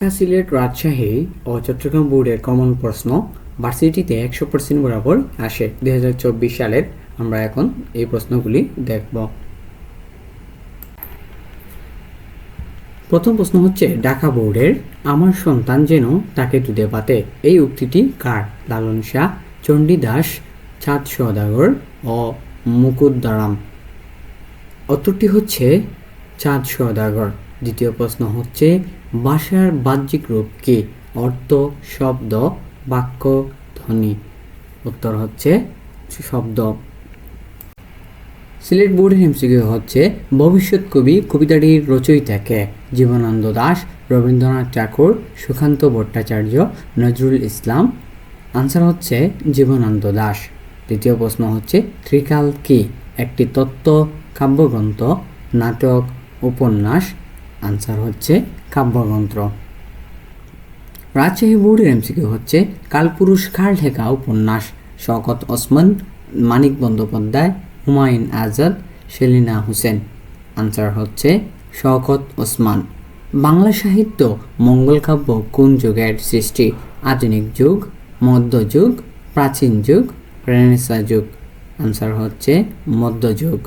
সিলেট, রাজশাহী ও চট্টগ্রাম বোর্ডের কমন প্রশ্ন ভার্সিটিতে 100% বরাবর আসে 2024 সালের। আমরা এখন এই প্রশ্নগুলি দেখব। প্রথম প্রশ্ন হচ্ছে ঢাকা বোর্ডের আমার সন্তান যেন তাকে দুধে পাতে, এই উক্তিটি কার? লালন শাহ, চণ্ডীদাস, চাঁদ সওদাগর ও মুকুদ্দারাম। উত্তরটি হচ্ছে চাঁদ সওদাগর। দ্বিতীয় প্রশ্ন হচ্ছে ভাষার বাহ্যিক রূপ কি? অর্থ, শব্দ, বাক্য, ধ্বনি। উত্তর হচ্ছে শব্দ। সিলেট বোর্ডের এমসিকিউ হচ্ছে ভবিষ্যৎ কবি কবিতাটির রচয়িতা কে? জীবনানন্দ দাশ, রবীন্দ্রনাথ ঠাকুর, সুকান্ত ভট্টাচার্য, নজরুল ইসলাম। আনসার হচ্ছে জীবনানন্দ দাশ। তৃতীয় প্রশ্ন হচ্ছে ত্রিকাল কি? একটি তত্ত্ব, কাব্যগ্রন্থ, নাটক, উপন্যাস। আনসার হচ্ছে কাব্যগ্রন্থ। রাজশাহী বোর্ডের এমসিকিউ হচ্ছে কালপুরুষ কার লেখা উপন্যাস? শওকত ওসমান, মানিক বন্দ্যোপাধ্যায়, হুমায়ুন আজাদ, সেলিনা হোসেন। আনসার হচ্ছে শওকত ওসমান। বাংলা সাহিত্য মঙ্গল কাব্য কোন যুগের সৃষ্টি? আধুনিক যুগ, মধ্যযুগ, প্রাচীন যুগ, রেনেসাঁ যুগ। আনসার হচ্ছে মধ্যযুগ।